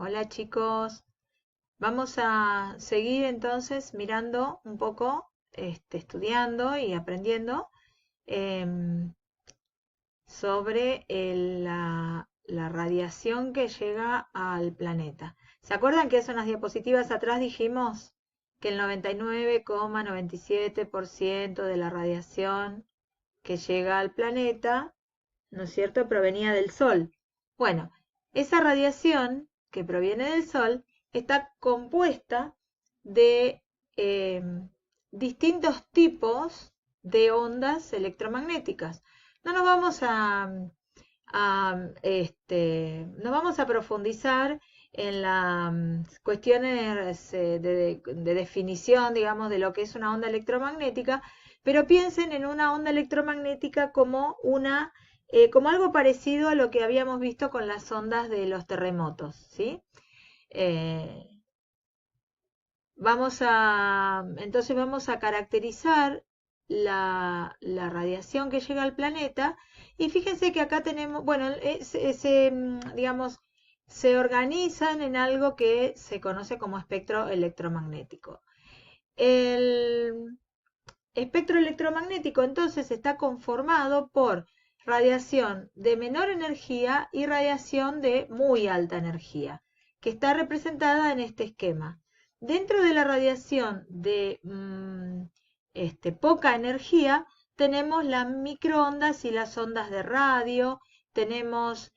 Hola chicos, vamos a seguir entonces mirando un poco, estudiando y aprendiendo em, sobre la radiación que llega al planeta. ¿Se acuerdan que hace unas diapositivas atrás dijimos que el 99,97% de la radiación que llega al planeta, ¿no es cierto?, provenía del Sol? Bueno, esa radiación que proviene del Sol está compuesta de distintos tipos de ondas electromagnéticas. No nos vamos no vamos a profundizar en las cuestiones de definición, digamos, de lo que es una onda electromagnética, pero piensen en una onda electromagnética como como algo parecido a lo que habíamos visto con las ondas de los terremotos, ¿sí? Eh, entonces vamos a caracterizar la radiación que llega al planeta y fíjense que acá tenemos, bueno, digamos, se organizan en algo que se conoce como espectro electromagnético. El espectro electromagnético entonces está conformado por radiación de menor energía y radiación de muy alta energía, que está representada en este esquema. Dentro de la radiación de poca energía tenemos las microondas y las ondas de radio, tenemos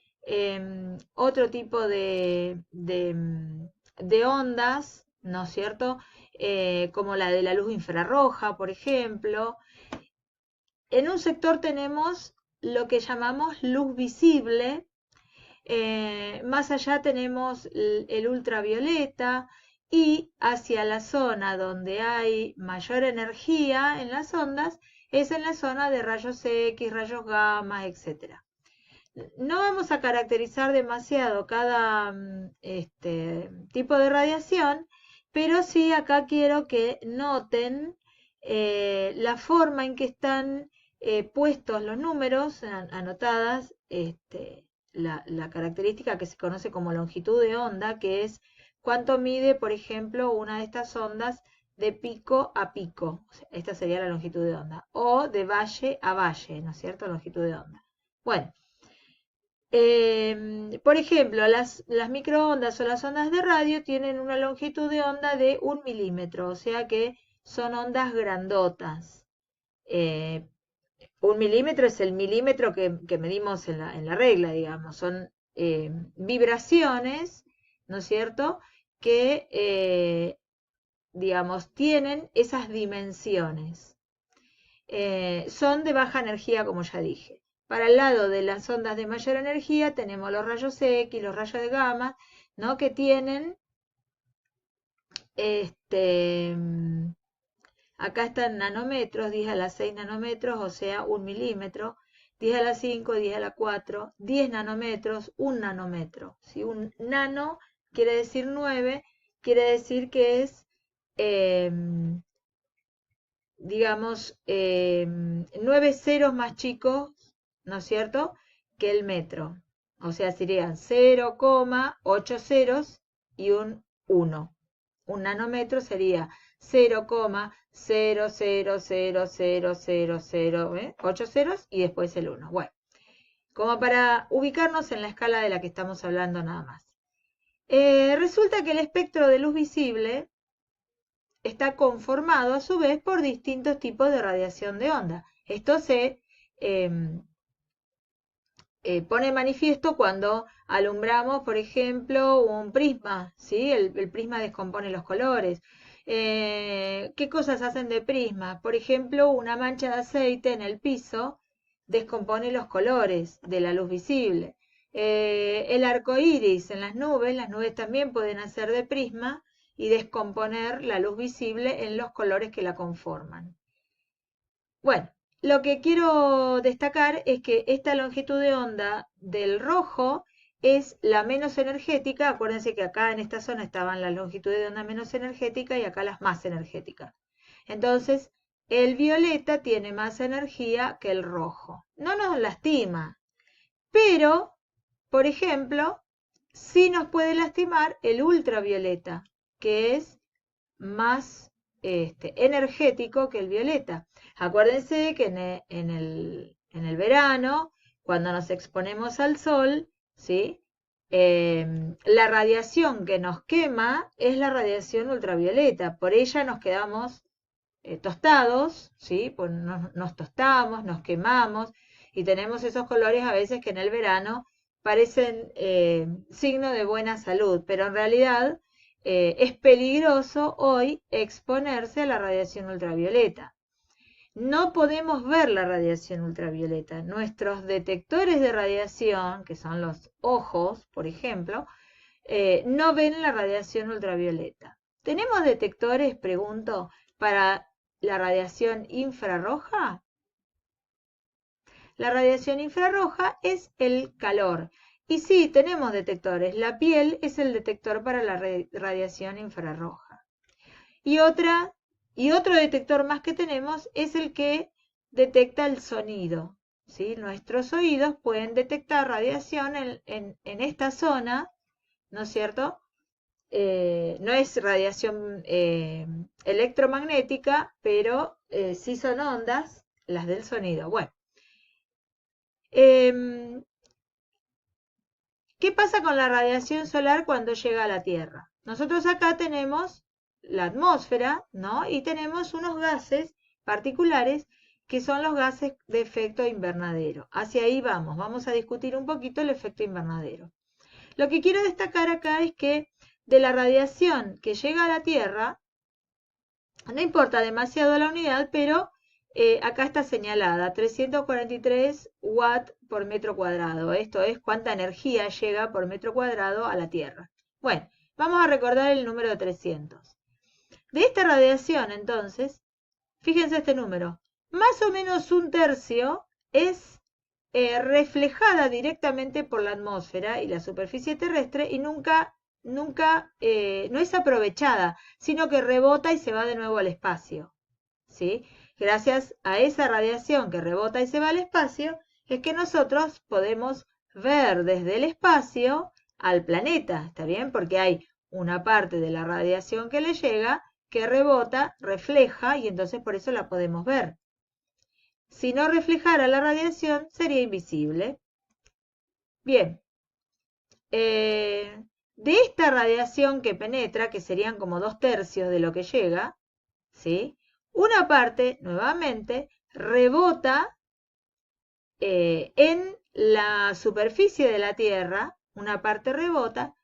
otro tipo de ondas, ¿no es cierto? Como la de la luz infrarroja, por ejemplo. En un sector tenemos lo que llamamos luz visible, más allá tenemos el ultravioleta y hacia la zona donde hay mayor energía en las ondas es en la zona de rayos X, rayos gamma, etc. No vamos a caracterizar demasiado cada tipo de radiación, pero sí acá quiero que noten la forma en que están puestos los números, anotadas, la característica que se conoce como longitud de onda, que es cuánto mide, por ejemplo, una de estas ondas de pico a pico. O sea, esta sería la longitud de onda. O de valle a valle, ¿no es cierto? Longitud de onda. Bueno. Por ejemplo, las microondas o las ondas de radio tienen una longitud de onda de 1 milímetro, o sea que son ondas grandotas. Eh, 1 milímetro es el milímetro que medimos en la regla, digamos. Son vibraciones, ¿no es cierto?, que, digamos, tienen esas dimensiones. Son de baja energía, como ya dije. Para el lado de las ondas de mayor energía tenemos los rayos X, los rayos de gamma, ¿no? Que tienen, este, acá están nanómetros, 10 a la 6 nanómetros, o sea, 1 milímetro, 10 a la 5, 10 a la 4, 10 nanómetros, 1 nanómetro. Si un nano quiere decir 9, quiere decir que es digamos, 9 ceros más chicos, ¿no es cierto?, que el metro. O sea, serían 0,8 ceros y un 1. Un nanómetro sería 0,000000, 8 ceros y después el 1. Bueno, como para ubicarnos en la escala de la que estamos hablando nada más. Resulta que el espectro de luz visible está conformado a su vez por distintos tipos de radiación de onda. Esto se pone manifiesto cuando alumbramos, por ejemplo, un prisma, ¿sí? El prisma descompone los colores. ¿Qué cosas hacen de prisma? Por ejemplo, una mancha de aceite en el piso descompone los colores de la luz visible. El arco iris en las nubes también pueden hacer de prisma y descomponer la luz visible en los colores que la conforman. Bueno, lo que quiero destacar es que esta longitud de onda del rojo es la menos energética. Acuérdense que acá en esta zona estaban las longitudes de onda menos energética y acá las más energéticas. Entonces, el violeta tiene más energía que el rojo. No nos lastima, pero, por ejemplo, sí nos puede lastimar el ultravioleta, que es más energético que el violeta. Acuérdense que en el verano, cuando nos exponemos al sol, ¿sí? La radiación que nos quema es la radiación ultravioleta. Por ella nos quedamos tostados, ¿sí? Pues nos tostamos, nos quemamos y tenemos esos colores a veces que en el verano parecen signo de buena salud, pero en realidad es peligroso hoy exponerse a la radiación ultravioleta. No podemos ver la radiación ultravioleta. Nuestros detectores de radiación, que son los ojos, por ejemplo, no ven la radiación ultravioleta. ¿Tenemos detectores, pregunto, para la radiación infrarroja? La radiación infrarroja es el calor. Y sí, tenemos detectores. La piel es el detector para la radiación infrarroja. Y otro detector más que tenemos es el que detecta el sonido. ¿Sí? Nuestros oídos pueden detectar radiación en esta zona, ¿no es cierto? No es radiación electromagnética, pero sí son ondas, las del sonido. Bueno, em, ¿qué pasa con la radiación solar cuando llega a la Tierra? Nosotros acá tenemos la atmósfera, ¿no? Y tenemos unos gases particulares que son los gases de efecto invernadero. Hacia ahí vamos a discutir un poquito el efecto invernadero. Lo que quiero destacar acá es que de la radiación que llega a la Tierra, no importa demasiado la unidad, pero acá está señalada, 343 watts por metro cuadrado. Esto es cuánta energía llega por metro cuadrado a la Tierra. Bueno, vamos a recordar el número de 300. De esta radiación, entonces, fíjense este número, más o menos un tercio es reflejada directamente por la atmósfera y la superficie terrestre y nunca no es aprovechada, sino que rebota y se va de nuevo al espacio. ¿Sí? Gracias a esa radiación que rebota y se va al espacio, es que nosotros podemos ver desde el espacio al planeta, ¿está bien? Porque hay una parte de la radiación que le llega que rebota, refleja y entonces por eso la podemos ver. Si no reflejara la radiación, sería invisible. Bien, de esta radiación que penetra, que serían como 2/3 de lo que llega, ¿sí? Una parte, nuevamente, rebota en la superficie de la Tierra, una parte rebota,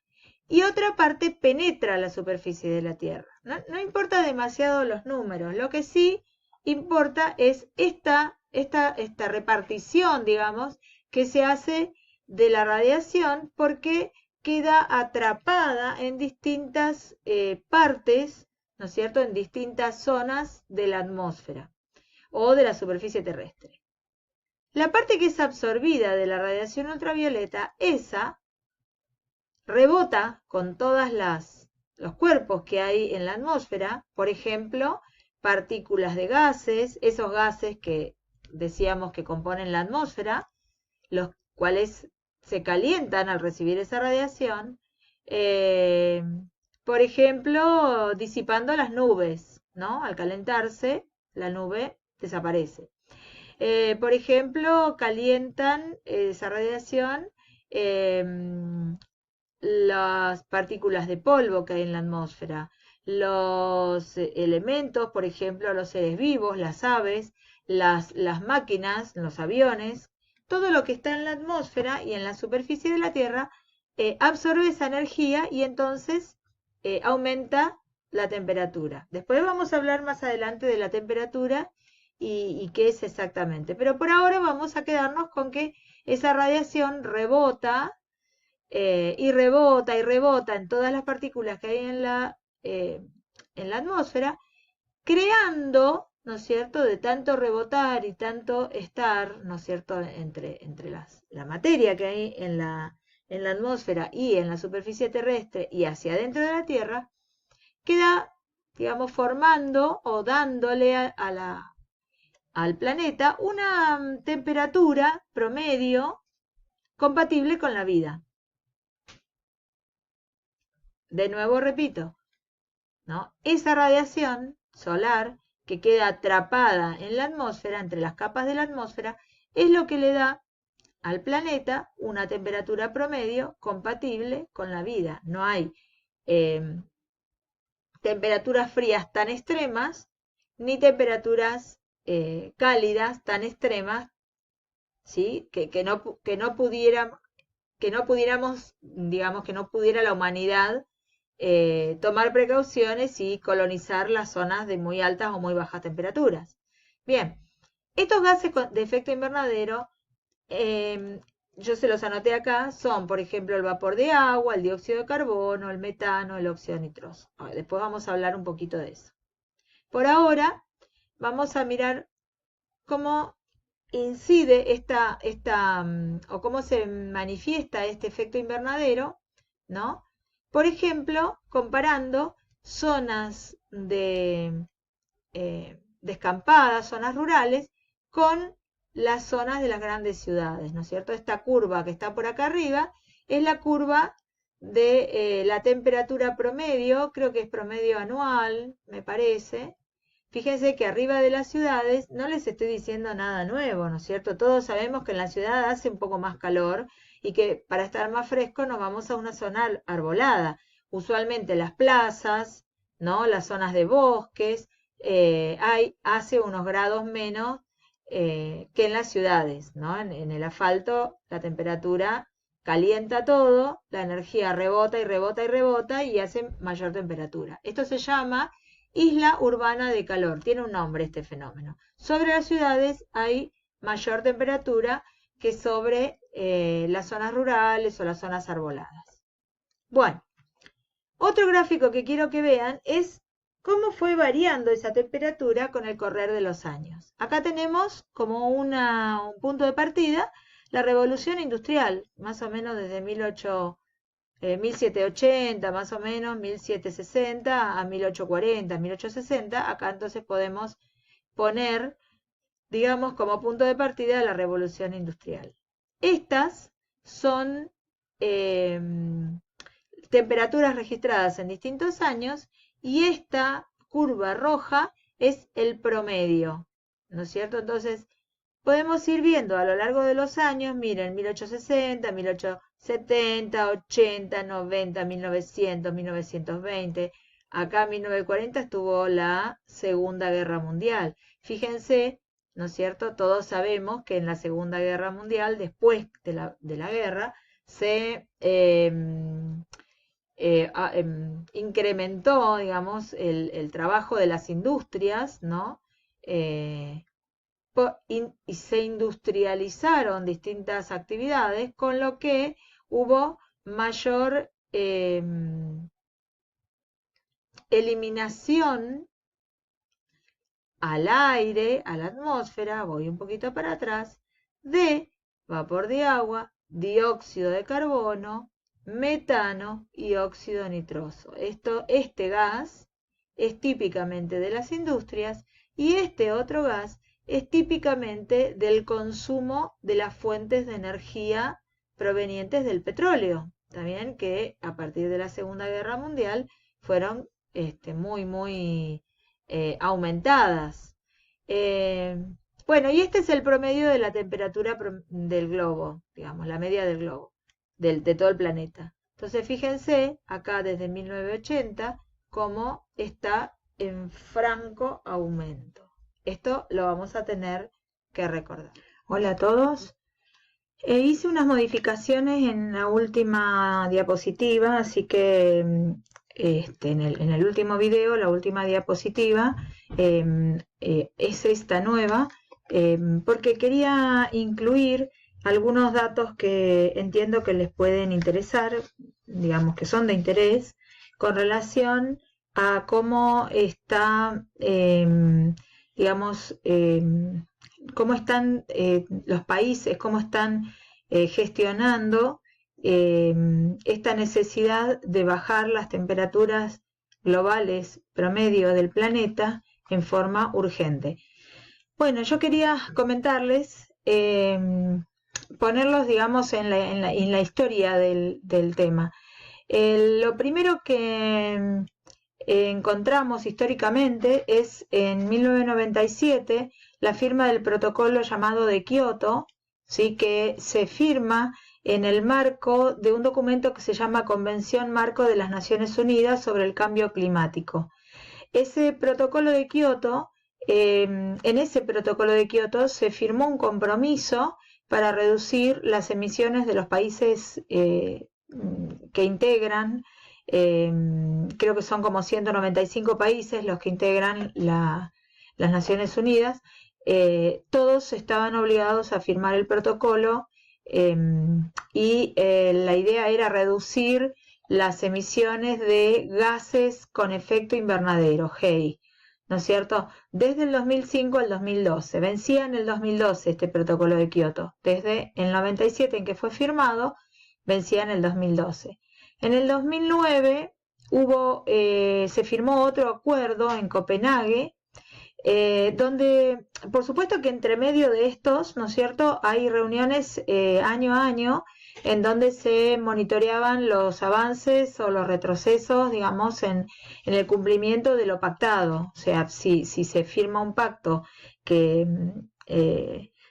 y otra parte penetra la superficie de la Tierra. No importa demasiado los números, lo que sí importa es esta repartición, digamos, que se hace de la radiación porque queda atrapada en distintas partes, ¿no es cierto?, en distintas zonas de la atmósfera o de la superficie terrestre. La parte que es absorbida de la radiación ultravioleta, esa rebota con todos los cuerpos que hay en la atmósfera, por ejemplo, partículas de gases, esos gases que decíamos que componen la atmósfera, los cuales se calientan al recibir esa radiación, por ejemplo, disipando las nubes, ¿no? Al calentarse, la nube desaparece. Por ejemplo, calientan esa radiación eh, las partículas de polvo que hay en la atmósfera, los elementos, por ejemplo, los seres vivos, las aves, las máquinas, los aviones, todo lo que está en la atmósfera y en la superficie de la Tierra absorbe esa energía y entonces aumenta la temperatura. Después vamos a hablar más adelante de la temperatura y qué es exactamente. Pero por ahora vamos a quedarnos con que esa radiación rebota y rebota en todas las partículas que hay en la atmósfera, creando, ¿no es cierto?, de tanto rebotar y tanto estar, ¿no es cierto?, entre la materia que hay en la atmósfera y en la superficie terrestre y hacia adentro de la Tierra, queda, digamos, formando o dándole al planeta una temperatura promedio compatible con la vida. De nuevo repito, ¿no? Esa radiación solar que queda atrapada en la atmósfera, entre las capas de la atmósfera, es lo que le da al planeta una temperatura promedio compatible con la vida. No hay temperaturas frías tan extremas ni temperaturas cálidas tan extremas, ¿sí? Que no pudiéramos, digamos, que no pudiera la humanidad tomar precauciones y colonizar las zonas de muy altas o muy bajas temperaturas. Bien, estos gases de efecto invernadero, yo se los anoté acá, son por ejemplo el vapor de agua, el dióxido de carbono, el metano, el óxido nitroso. Después vamos a hablar un poquito de eso. Por ahora vamos a mirar cómo incide o cómo se manifiesta este efecto invernadero, ¿no? Por ejemplo, comparando zonas descampadas, zonas rurales, con las zonas de las grandes ciudades, ¿no es cierto? Esta curva que está por acá arriba es la curva de la temperatura promedio, creo que es promedio anual, me parece. Fíjense que arriba de las ciudades no les estoy diciendo nada nuevo, ¿no es cierto? Todos sabemos que en la ciudad hace un poco más calor y que para estar más fresco nos vamos a una zona arbolada. Usualmente las plazas, ¿no? Las zonas de bosques, hace unos grados menos que en las ciudades, ¿no? En el asfalto la temperatura calienta todo, la energía rebota y rebota y rebota y hace mayor temperatura. Esto se llama isla urbana de calor, tiene un nombre este fenómeno. Sobre las ciudades hay mayor temperatura que sobre las zonas rurales o las zonas arboladas. Bueno, otro gráfico que quiero que vean es cómo fue variando esa temperatura con el correr de los años. Acá tenemos como un punto de partida la revolución industrial, más o menos desde 1780, más o menos, 1760 a 1840, 1860. Acá entonces podemos poner, digamos, como punto de partida la revolución industrial. Estas son temperaturas registradas en distintos años y esta curva roja es el promedio, ¿no es cierto? Entonces, podemos ir viendo a lo largo de los años, miren, 1860, 1870, 80, 90, 1900, 1920. Acá en 1940 estuvo la Segunda Guerra Mundial. Fíjense, ¿no es cierto? Todos sabemos que en la Segunda Guerra Mundial, después de la guerra, se incrementó, digamos, el trabajo de las industrias, ¿no? Y se industrializaron distintas actividades, con lo que hubo mayor eliminación al aire, a la atmósfera, voy un poquito para atrás, de vapor de agua, dióxido de carbono, metano y óxido nitroso. Este gas es típicamente de las industrias y este otro gas es típicamente del consumo de las fuentes de energía provenientes del petróleo, también que a partir de la Segunda Guerra Mundial fueron muy aumentadas. Bueno, y este es el promedio de la temperatura del globo, digamos, la media del globo, de todo el planeta. Entonces fíjense acá desde 1980 cómo está en franco aumento. Esto lo vamos a tener que recordar. Hola a todos. Hice unas modificaciones en la última diapositiva, así que en el último video, la última diapositiva es esta nueva, porque quería incluir algunos datos que entiendo que les pueden interesar, digamos que son de interés, con relación a cómo está, digamos, cómo están los países, cómo están gestionando esta necesidad de bajar las temperaturas globales promedio del planeta en forma urgente. Bueno, yo quería comentarles, ponerlos, digamos, en la historia del tema. Lo primero que encontramos históricamente es en 1997 la firma del protocolo llamado de Kioto, ¿sí? Que se firma en el marco de un documento que se llama Convención Marco de las Naciones Unidas sobre el Cambio Climático. Ese protocolo de Kioto, en ese protocolo de Kioto se firmó un compromiso para reducir las emisiones de los países que integran, creo que son como 195 países los que integran las Naciones Unidas, todos estaban obligados a firmar el protocolo y la idea era reducir las emisiones de gases con efecto invernadero, GEI, ¿no es cierto? Desde el 2005 al 2012. Vencía en el 2012 este protocolo de Kioto. Desde el 97 en que fue firmado, vencía en el 2012. En el 2009 se firmó otro acuerdo en Copenhague, donde, por supuesto que entre medio de estos, ¿no es cierto?, hay reuniones año a año en donde se monitoreaban los avances o los retrocesos, digamos, en el cumplimiento de lo pactado. O sea, si se firma un pacto que,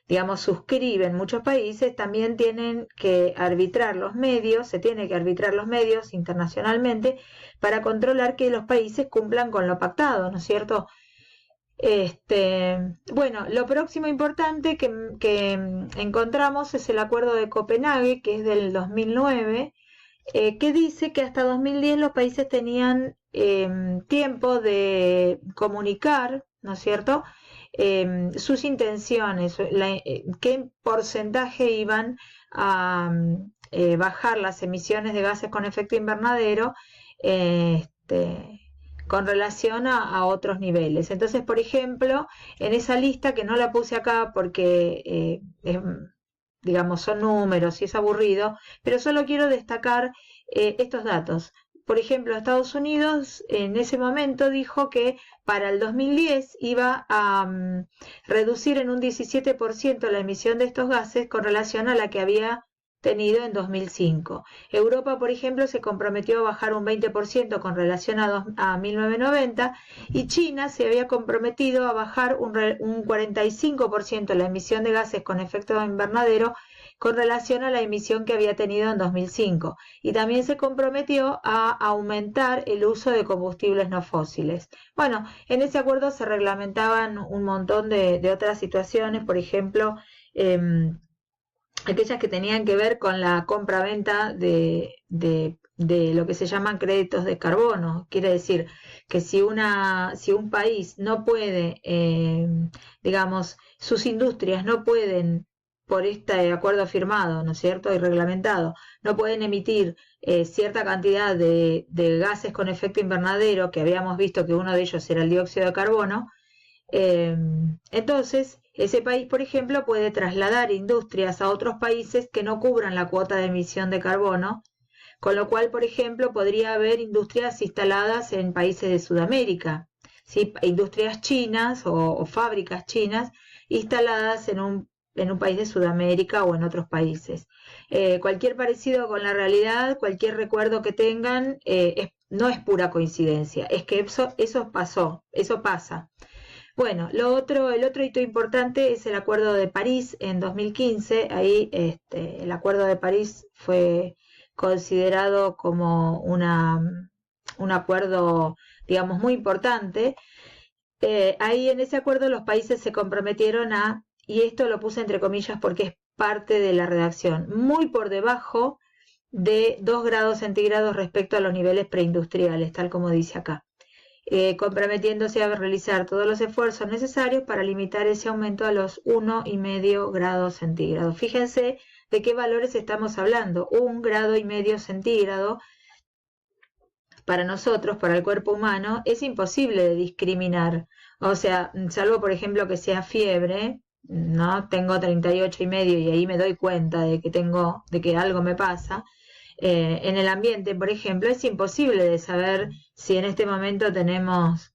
digamos, suscriben muchos países, también tienen que arbitrar los medios, se tiene que arbitrar los medios internacionalmente para controlar que los países cumplan con lo pactado, ¿no es cierto? Bueno, lo próximo importante que encontramos es el Acuerdo de Copenhague, que es del 2009, que dice que hasta 2010 los países tenían tiempo de comunicar, ¿no es cierto?, sus intenciones, qué porcentaje iban a bajar las emisiones de gases con efecto invernadero, con relación a otros niveles. Entonces, por ejemplo, en esa lista, que no la puse acá porque, digamos, son números y es aburrido, pero solo quiero destacar estos datos. Por ejemplo, Estados Unidos en ese momento dijo que para el 2010 iba a reducir en un 17% la emisión de estos gases con relación a la que había tenido en 2005. Europa, por ejemplo, se comprometió a bajar un 20% con relación a 1990, y China se había comprometido a bajar un 45% la emisión de gases con efecto invernadero con relación a la emisión que había tenido en 2005, y también se comprometió a aumentar el uso de combustibles no fósiles. Bueno, en ese acuerdo se reglamentaban un montón de otras situaciones, por ejemplo, aquellas que tenían que ver con la compra-venta de lo que se llaman créditos de carbono. Quiere decir que si un país no puede, digamos, sus industrias no pueden, por este acuerdo firmado, ¿no es cierto?, y reglamentado, no pueden emitir cierta cantidad de gases con efecto invernadero, que habíamos visto que uno de ellos era el dióxido de carbono, entonces ese país, por ejemplo, puede trasladar industrias a otros países que no cubran la cuota de emisión de carbono, con lo cual, por ejemplo, podría haber industrias instaladas en países de Sudamérica, ¿sí?, industrias chinas o fábricas chinas instaladas en un país de Sudamérica o en otros países. Cualquier parecido con la realidad, cualquier recuerdo que tengan, no es pura coincidencia, es que eso pasó, eso pasa. Bueno, el otro hito importante es el Acuerdo de París en 2015. Ahí el Acuerdo de París fue considerado como un acuerdo, digamos, muy importante. Ahí en ese acuerdo los países se comprometieron y esto lo puse entre comillas porque es parte de la redacción, muy por debajo de 2 grados centígrados respecto a los niveles preindustriales, tal como dice acá. Comprometiéndose a realizar todos los esfuerzos necesarios para limitar ese aumento a los 1,5 grados centígrados. Fíjense de qué valores estamos hablando. 1,5 grados centígrados para nosotros, para el cuerpo humano, es imposible de discriminar. O sea, salvo por ejemplo que sea fiebre, ¿no? Tengo 38,5 y ahí me doy cuenta de que algo me pasa. En el ambiente, por ejemplo, es imposible de saber si en este momento tenemos,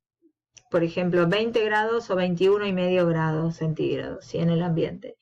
por ejemplo, 20 grados o 21,5 grados centígrados, ¿sí?, en el ambiente.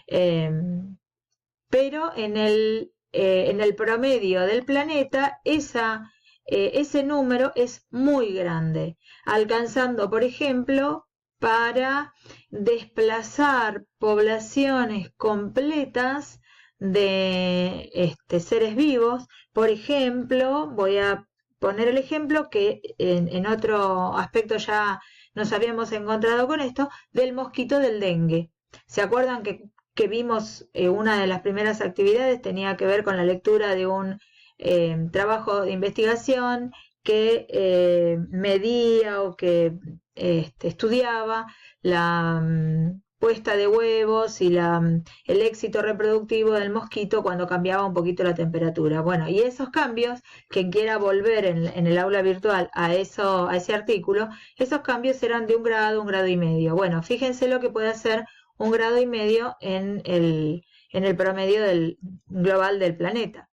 Pero en el en el promedio del planeta, ese número es muy grande, alcanzando, por ejemplo, para desplazar poblaciones completas de seres vivos. Por ejemplo, voy a poner el ejemplo que en otro aspecto ya nos habíamos encontrado con esto, del mosquito del dengue. ¿Se acuerdan que vimos una de las primeras actividades tenía que ver con la lectura de un trabajo de investigación que medía o que estudiaba la puesta de huevos y el éxito reproductivo del mosquito cuando cambiaba un poquito la temperatura? Bueno, y esos cambios, quien quiera volver en el aula virtual a ese artículo, esos cambios eran de 1 grado y medio. Bueno, fíjense lo que puede hacer 1 grado y medio en el promedio global del planeta.